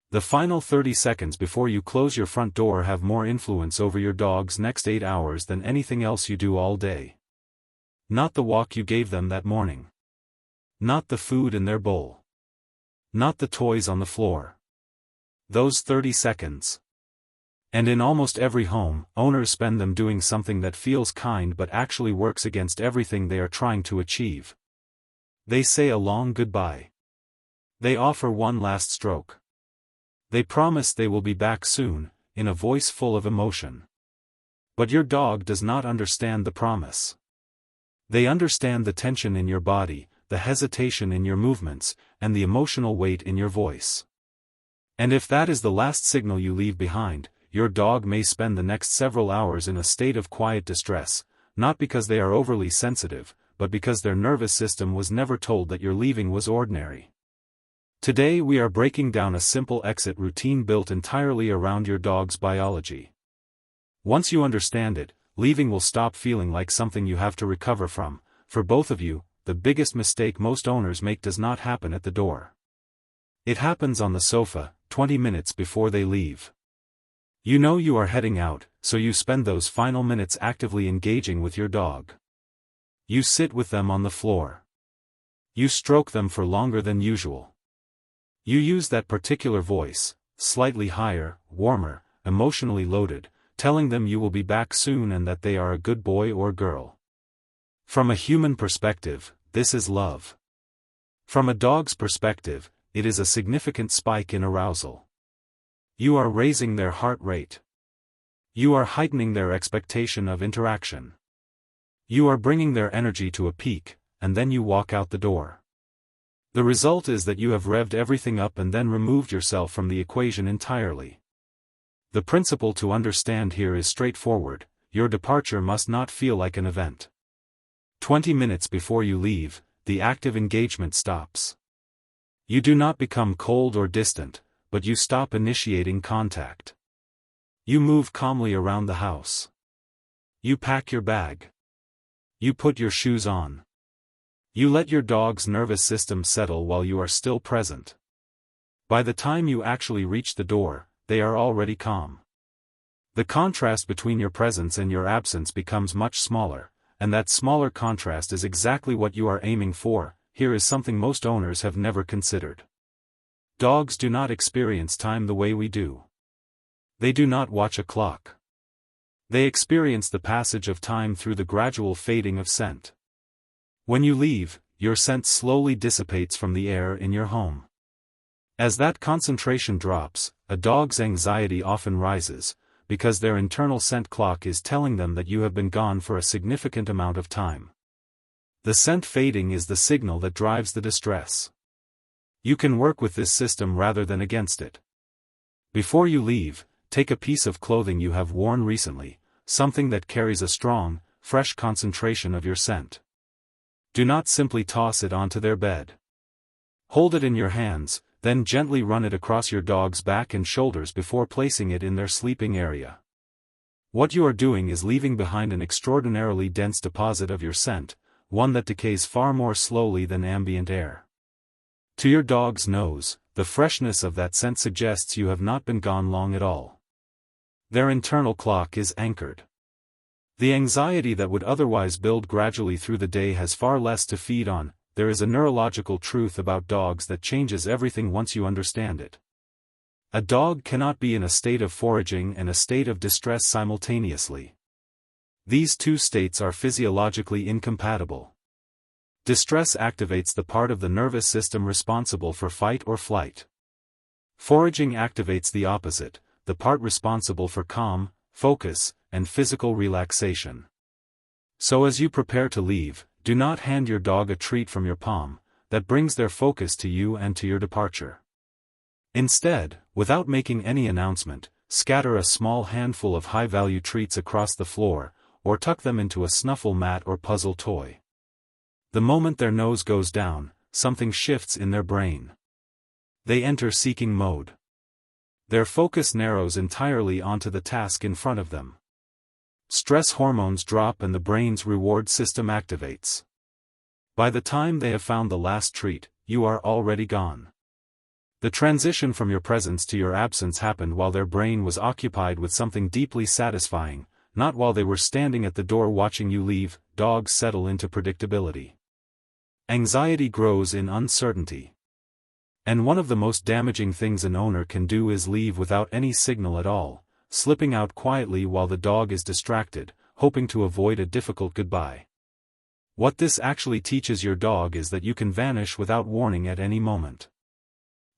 The final 30 seconds before you close your front door have more influence over your dog's next 8 hours than anything else you do all day. Not the walk you gave them that morning. Not the food in their bowl. Not the toys on the floor. Those 30 seconds. And in almost every home, owners spend them doing something that feels kind but actually works against everything they are trying to achieve. They say a long goodbye. They offer one last stroke. They promise they will be back soon, in a voice full of emotion. But your dog does not understand the promise. They understand the tension in your body, the hesitation in your movements, and the emotional weight in your voice. And if that is the last signal you leave behind, your dog may spend the next several hours in a state of quiet distress, not because they are overly sensitive, but because their nervous system was never told that your leaving was ordinary. Today we are breaking down a simple exit routine built entirely around your dog's biology. Once you understand it, leaving will stop feeling like something you have to recover from. For both of you, the biggest mistake most owners make does not happen at the door. It happens on the sofa, 20 minutes before they leave. You know you are heading out, so you spend those final minutes actively engaging with your dog. You sit with them on the floor. You stroke them for longer than usual. You use that particular voice, slightly higher, warmer, emotionally loaded, telling them you will be back soon and that they are a good boy or girl. From a human perspective, this is love. From a dog's perspective, it is a significant spike in arousal. You are raising their heart rate. You are heightening their expectation of interaction. You are bringing their energy to a peak, and then you walk out the door. The result is that you have revved everything up and then removed yourself from the equation entirely. The principle to understand here is straightforward: your departure must not feel like an event. 20 minutes before you leave, the active engagement stops. You do not become cold or distant, but you stop initiating contact. You move calmly around the house. You pack your bag. You put your shoes on. You let your dog's nervous system settle while you are still present. By the time you actually reach the door, they are already calm. The contrast between your presence and your absence becomes much smaller, and that smaller contrast is exactly what you are aiming for. Here is something most owners have never considered. Dogs do not experience time the way we do. They do not watch a clock. They experience the passage of time through the gradual fading of scent. When you leave, your scent slowly dissipates from the air in your home. As that concentration drops, a dog's anxiety often rises, because their internal scent clock is telling them that you have been gone for a significant amount of time. The scent fading is the signal that drives the distress. You can work with this system rather than against it. Before you leave, take a piece of clothing you have worn recently, something that carries a strong, fresh concentration of your scent. Do not simply toss it onto their bed. Hold it in your hands, then gently run it across your dog's back and shoulders before placing it in their sleeping area. What you are doing is leaving behind an extraordinarily dense deposit of your scent, one that decays far more slowly than ambient air. To your dog's nose, the freshness of that scent suggests you have not been gone long at all. Their internal clock is anchored. The anxiety that would otherwise build gradually through the day has far less to feed on. There is a neurological truth about dogs that changes everything once you understand it. A dog cannot be in a state of foraging and a state of distress simultaneously. These two states are physiologically incompatible. Distress activates the part of the nervous system responsible for fight or flight. Foraging activates the opposite, the part responsible for calm, focus, and physical relaxation. So as you prepare to leave, do not hand your dog a treat from your palm that brings their focus to you and to your departure. Instead, without making any announcement, scatter a small handful of high-value treats across the floor, or tuck them into a snuffle mat or puzzle toy. The moment their nose goes down, something shifts in their brain. They enter seeking mode. Their focus narrows entirely onto the task in front of them. Stress hormones drop and the brain's reward system activates. By the time they have found the last treat, you are already gone. The transition from your presence to your absence happened while their brain was occupied with something deeply satisfying, not while they were standing at the door watching you leave. Dogs settle into predictability. Anxiety grows in uncertainty. And one of the most damaging things an owner can do is leave without any signal at all, slipping out quietly while the dog is distracted, hoping to avoid a difficult goodbye. What this actually teaches your dog is that you can vanish without warning at any moment.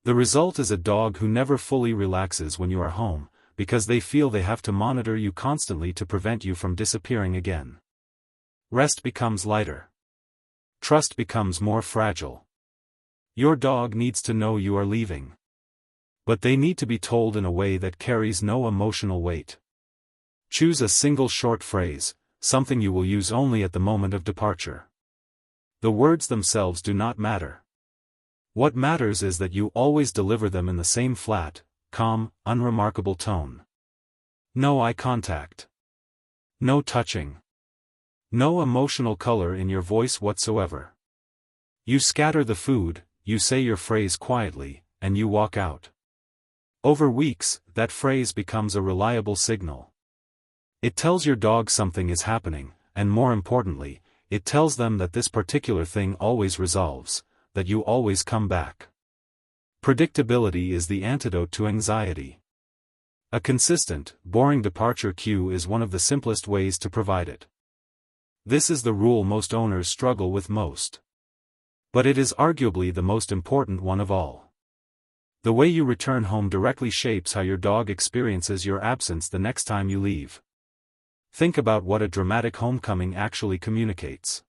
The result is a dog who never fully relaxes when you are home, because they feel they have to monitor you constantly to prevent you from disappearing again. Rest becomes lighter. Trust becomes more fragile. Your dog needs to know you are leaving. But they need to be told in a way that carries no emotional weight. Choose a single short phrase, something you will use only at the moment of departure. The words themselves do not matter. What matters is that you always deliver them in the same flat, calm, unremarkable tone. No eye contact. No touching. No emotional color in your voice whatsoever. You scatter the food, you say your phrase quietly, and you walk out. Over weeks, that phrase becomes a reliable signal. It tells your dog something is happening, and more importantly, it tells them that this particular thing always resolves, that you always come back. Predictability is the antidote to anxiety. A consistent, boring departure cue is one of the simplest ways to provide it. This is the rule most owners struggle with most. But it is arguably the most important one of all. The way you return home directly shapes how your dog experiences your absence the next time you leave. Think about what a dramatic homecoming actually communicates.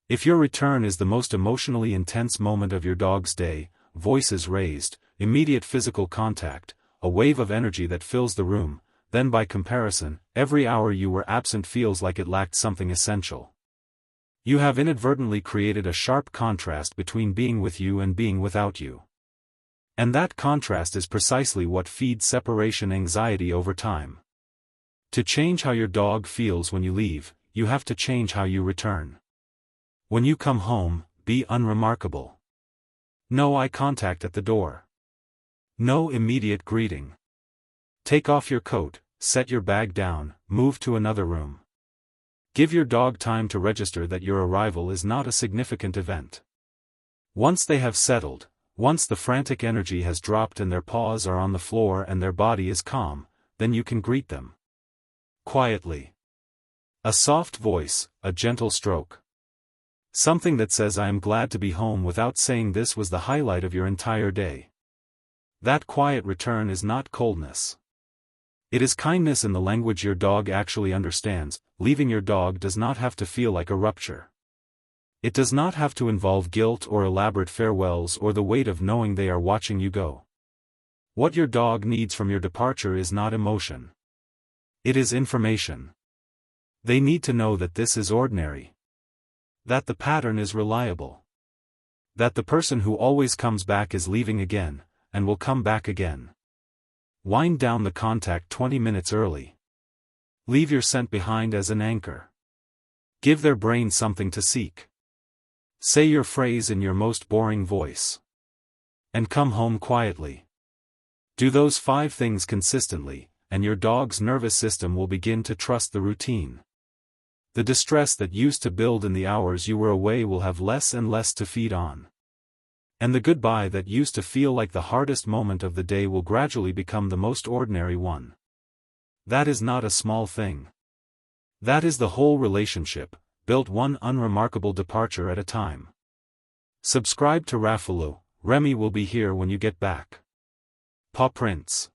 If your return is the most emotionally intense moment of your dog's day, voices raised, immediate physical contact, a wave of energy that fills the room, then by comparison, every hour you were absent feels like it lacked something essential. You have inadvertently created a sharp contrast between being with you and being without you. And that contrast is precisely what feeds separation anxiety over time. To change how your dog feels when you leave, you have to change how you return. When you come home, be unremarkable. No eye contact at the door. No immediate greeting. Take off your coat, set your bag down, move to another room. Give your dog time to register that your arrival is not a significant event. Once they have settled, once the frantic energy has dropped and their paws are on the floor and their body is calm, then you can greet them. Quietly. A soft voice, a gentle stroke. Something that says I am glad to be home without saying this was the highlight of your entire day. That quiet return is not coldness. It is kindness in the language your dog actually understands. Leaving your dog does not have to feel like a rupture. It does not have to involve guilt or elaborate farewells or the weight of knowing they are watching you go. What your dog needs from your departure is not emotion. It is information. They need to know that this is ordinary. That the pattern is reliable. That the person who always comes back is leaving again, and will come back again. Wind down the contact 20 minutes early. Leave your scent behind as an anchor. Give their brain something to seek. Say your phrase in your most boring voice. And come home quietly. Do those 5 things consistently, and your dog's nervous system will begin to trust the routine. The distress that used to build in the hours you were away will have less and less to feed on. And the goodbye that used to feel like the hardest moment of the day will gradually become the most ordinary one. That is not a small thing. That is the whole relationship, built one unremarkable departure at a time. Subscribe to Raffaloo. Remy will be here when you get back. Paw prints.